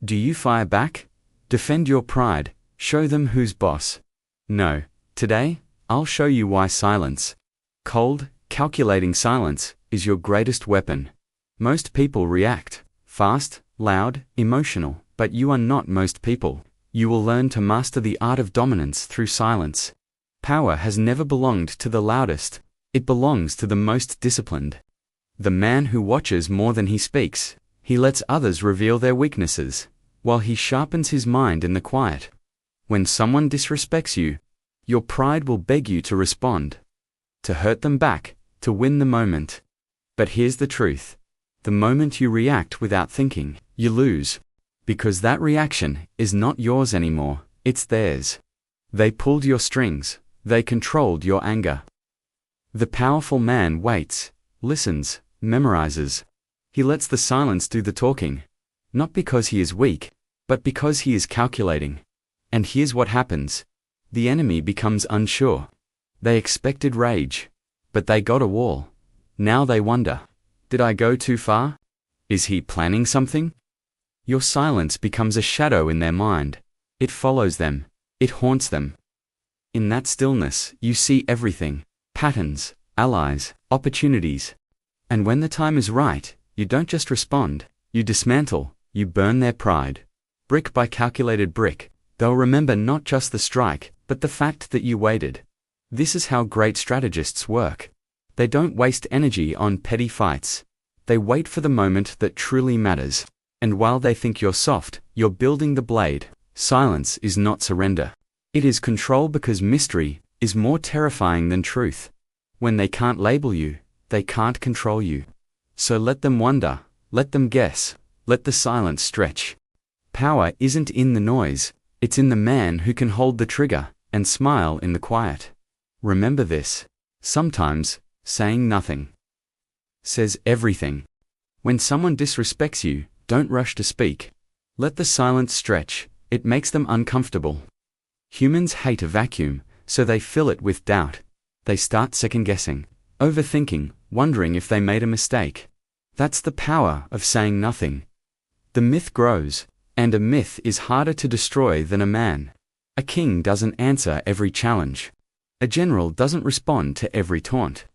Do you fire back? Defend your pride, show them who's boss. No, today, I'll show you why silence, cold, calculating silence, is your greatest weapon. Most people react, fast, loud, emotional, but you are not most people. You will learn to master the art of dominance through silence. Power has never belonged to the loudest, it belongs to the most disciplined. The man who watches more than he speaks, he lets others reveal their weaknesses, while he sharpens his mind in the quiet. When someone disrespects you, your pride will beg you to respond, to hurt them back, to win the moment. But here's the truth. The moment you react without thinking, you lose. Because that reaction is not yours anymore, it's theirs. They pulled your strings, they controlled your anger. The powerful man waits, listens, memorizes. He lets the silence do the talking. Not because he is weak, but because he is calculating. And here's what happens. The enemy becomes unsure. They expected rage, but they got a wall. Now they wonder, did I go too far? Is he planning something? Your silence becomes a shadow in their mind. It follows them. It haunts them. In that stillness, you see everything. Patterns, allies, opportunities. And when the time is right, you don't just respond, you dismantle, you burn their pride. Brick by calculated brick, they'll remember not just the strike, but the fact that you waited. This is how great strategists work. They don't waste energy on petty fights. They wait for the moment that truly matters. And while they think you're soft, you're building the blade. Silence is not surrender. It is control, because mystery is more terrifying than truth. When they can't label you, they can't control you. So let them wonder, let them guess, let the silence stretch. Power isn't in the noise, it's in the man who can hold the trigger and smile in the quiet. Remember this. Sometimes, saying nothing says everything. When someone disrespects you, don't rush to speak. Let the silence stretch, it makes them uncomfortable. Humans hate a vacuum, so they fill it with doubt. They start second-guessing, overthinking, wondering if they made a mistake. That's the power of saying nothing. The myth grows, and a myth is harder to destroy than a man. A king doesn't answer every challenge. A general doesn't respond to every taunt.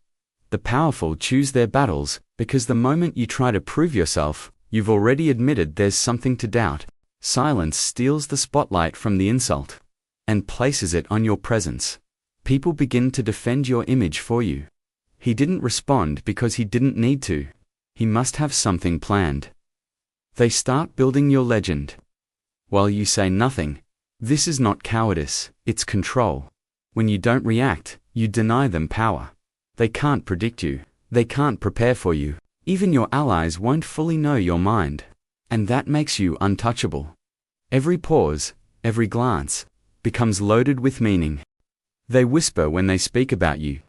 The powerful choose their battles, because the moment you try to prove yourself, you've already admitted there's something to doubt. Silence steals the spotlight from the insult and places it on your presence. People begin to defend your image for you. He didn't respond because he didn't need to. He must have something planned. They start building your legend. While you say nothing, this is not cowardice, it's control. When you don't react, you deny them power. They can't predict you. They can't prepare for you. Even your allies won't fully know your mind. And that makes you untouchable. Every pause, every glance, becomes loaded with meaning. They whisper when they speak about you.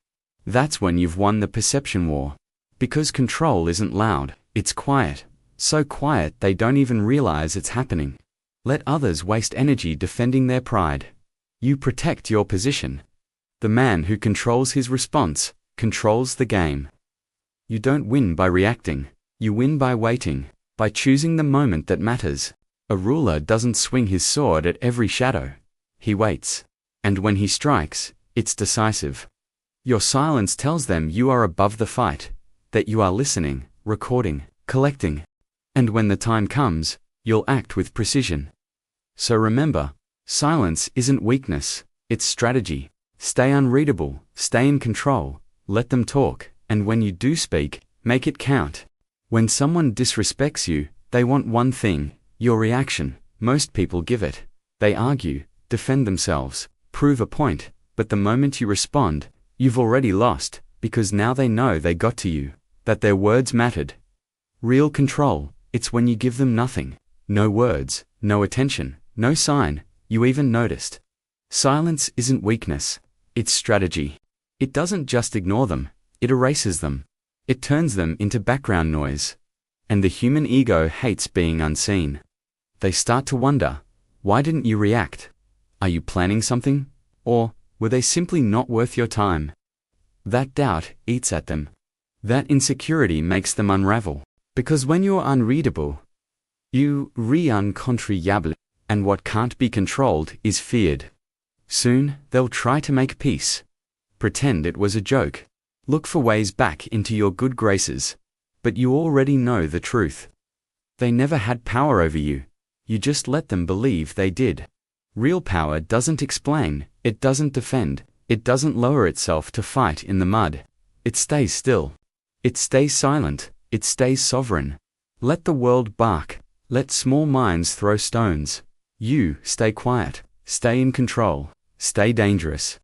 That's when you've won the perception war. Because control isn't loud, it's quiet. So quiet they don't even realize it's happening. Let others waste energy defending their pride. You protect your position. The man who controls his response controls the game. You don't win by reacting. You win by waiting, by choosing the moment that matters. A ruler doesn't swing his sword at every shadow. He waits. And when he strikes, it's decisive. Your silence tells them you are above the fight, that you are listening, recording, collecting. And when the time comes, you'll act with precision. So remember, silence isn't weakness, it's strategy. Stay unreadable, stay in control, let them talk, and when you do speak, make it count. When someone disrespects you, they want one thing, your reaction. Most people give it. They argue, defend themselves, prove a point, but the moment you respond, you've already lost, because now they know they got to you, that their words mattered. Real control, it's when you give them nothing. No words, no attention, no sign, you even noticed. Silence isn't weakness, it's strategy. It doesn't just ignore them, it erases them. It turns them into background noise. And the human ego hates being unseen. They start to wonder, why didn't you react? Are you planning something? Or were they simply not worth your time? That doubt eats at them. That insecurity makes them unravel. Because when you're unreadable, You rien contrôlable, and what can't be controlled is feared. Soon, they'll try to make peace. Pretend it was a joke. Look for ways back into your good graces. But you already know the truth. They never had power over you. You just let them believe they did. Real power doesn't explain, it doesn't defend, it doesn't lower itself to fight in the mud. It stays still. It stays silent, it stays sovereign. Let the world bark, let small minds throw stones. You stay quiet, stay in control, stay dangerous.